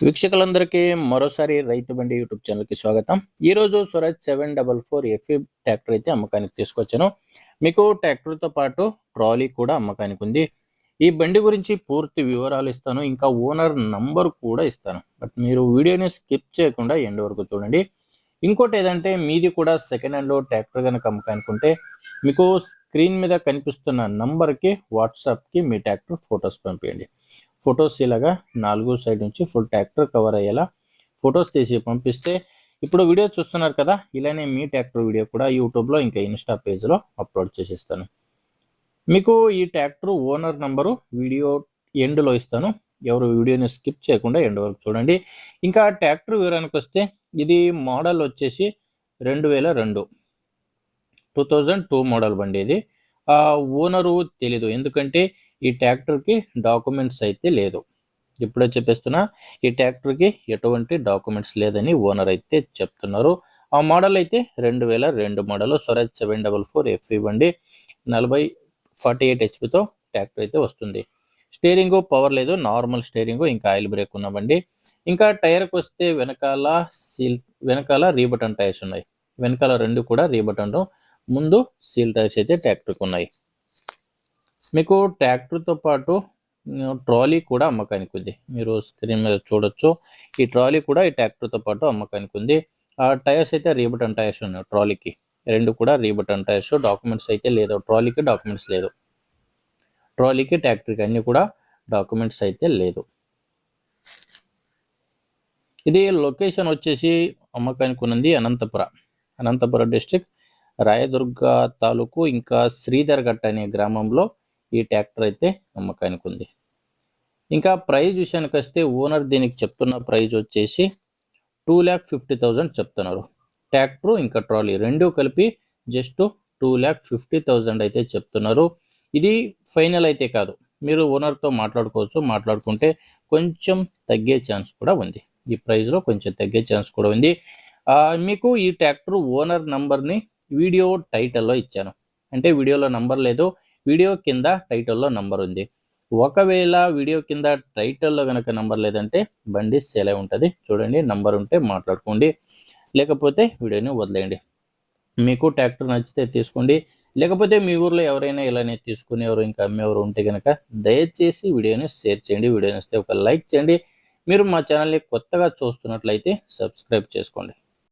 వీక్షకులందరికీ మరోసారి రైతు బండి యూట్యూబ్ ఛానల్కి స్వాగతం. ఈరోజు స్వరాజ్ 744 ఎఫ్ఈ ట్రాక్టర్ అయితే అమ్మకానికి తీసుకొచ్చాను. మీకు ట్రాక్టర్తో పాటు ట్రాలీ కూడా అమ్మకానికి ఉంది. ఈ బండి గురించి పూర్తి వివరాలు ఇస్తాను, ఇంకా ఓనర్ నంబర్ కూడా ఇస్తాను. బట్ మీరు వీడియోని స్కిప్ చేయకుండా ఎండ్ వరకు చూడండి. ఇంకోటి ఏదంటే మీది కూడా సెకండ్ హ్యాండ్లో ట్రాక్టర్ కనుక అమ్మకానికి ఉంటే మీకు స్క్రీన్ మీద కనిపిస్తున్న నంబర్కి వాట్సాప్కి మీ ట్రాక్టర్ ఫొటోస్ పంపించండి. ఫొటోస్ ఇలాగా 4 సైడ్ నుంచి ఫుల్ ట్రాక్టర్ కవర్ అయ్యేలా ఫొటోస్ తీసి పంపిస్తే ఇప్పుడు వీడియో చూస్తున్నారు కదా, ఇలానే మీ ట్రాక్టర్ వీడియో కూడా యూట్యూబ్లో ఇంకా ఇన్స్టా పేజ్లో అప్లోడ్ చేసేస్తాను. మీకు ఈ ట్రాక్టర్ ఓనర్ నంబరు వీడియో ఎండ్లో ఇస్తాను. ఎవరు వీడియోని స్కిప్ చేయకుండా ఎండ్ వరకు చూడండి. ఇంకా ట్రాక్టర్ వివరానికి వస్తే ఇది మోడల్ వచ్చేసి 2002 మోడల్ బండి. ఇది ఓనరు తెలీదు, ఎందుకంటే ఈ ట్రాక్టర్కి డాక్యుమెంట్స్ అయితే లేదు. ఇప్పుడే చెప్పేస్తున్నా, ఈ ట్రాక్టర్కి ఎటువంటి డాక్యుమెంట్స్ లేదని ఓనర్ అయితే చెప్తున్నారు. ఆ మోడల్ అయితే 2002 మోడల్ స్వరాజ్ 744 ఎఫ్ఈ బండి 48 హెచ్పితో ట్రాక్టర్ అయితే వస్తుంది. స్టీరింగు పవర్ లేదు, నార్మల్ స్టీరింగు, ఇంకా ఆయిల్ బ్రేక్ ఉన్న బండి. ఇంకా టైర్కి వస్తే వెనకాల రీబటన్ టైర్స్ ఉన్నాయి. వెనకాల 2 కూడా రీబటన్, ముందు సీల్ టైర్స్ అయితే ట్రాక్టర్కి ఉన్నాయి. మీకు ట్రాక్టర్తో పాటు ట్రాలీ కూడా అమ్మకానికి ఉంది. మీరు స్క్రీన్ మీద చూడొచ్చు, ఈ ట్రాలీ కూడా ఈ ట్రాక్టర్తో పాటు అమ్మకానికి ఉంది. ఆ టైర్స్ అయితే రీబటన్ టైర్స్ ఉన్నాయి. ట్రాలీకి 2 కూడా రీబటన్ టైర్స్. డాక్యుమెంట్స్ అయితే లేదు, ట్రాలీకి డాక్యుమెంట్స్ లేదు. ట్రాలీకి ట్రాక్టర్కి అన్ని కూడా డాక్యుమెంట్స్ అయితే లేదు. ఇది లొకేషన్ వచ్చేసి అమ్మకానికి ఉన్నది అనంతపురం డిస్ట్రిక్ట్, రాయదుర్గ తాలూకు, ఇంకా శ్రీధర్ఘట్ట అనే గ్రామంలో ఈ ట్రాక్టర్ అయితే అమ్మకానికి ఉంది. ఇంకా ప్రైజ్ విషయానికి వస్తే ఓనర్ దీనికి చెప్తున్న ప్రైజ్ వచ్చేసి 2,50,000 చెప్తున్నారు. ట్రాక్టర్ ఇంకా ట్రాలీ 2 కలిపి జస్ట్ 2,50,000 అయితే చెప్తున్నారు. ఇది ఫైనల్ అయితే కాదు, మీరు ఓనర్తో మాట్లాడుకోవచ్చు. మాట్లాడుకుంటే కొంచెం తగ్గే ఛాన్స్ కూడా ఉంది. ఈ ప్రైజ్లో కొంచెం తగ్గే ఛాన్స్ కూడా ఉంది. మీకు ఈ ట్రాక్టర్ ఓనర్ నంబర్ని వీడియో టైటిల్లో ఇచ్చాను. అంటే వీడియోలో నంబర్ లేదు, వీడియో కింద టైటిల్లో నంబర్ ఉంది. ఒకవేళ వీడియో కింద టైటిల్లో కనుక నంబర్ లేదంటే బండి సేల్ అయి ఉంటుంది. చూడండి, నంబర్ ఉంటే మాట్లాడుకోండి, లేకపోతే వీడియోని వదిలేయండి. మీకు ట్రాక్టర్ నచ్చితే తీసుకోండి, లేకపోతే మీ ఊర్లో ఎవరైనా ఇలానే తీసుకునేవారు ఇంకా అమ్మేవారు ఉంటే కనుక దయచేసి వీడియోని షేర్ చేయండి. వీడియో నచ్చితే ఒక లైక్ చేయండి. మీరు మా ఛానల్ని కొత్తగా చూస్తున్నట్లయితే సబ్స్క్రైబ్ చేసుకోండి.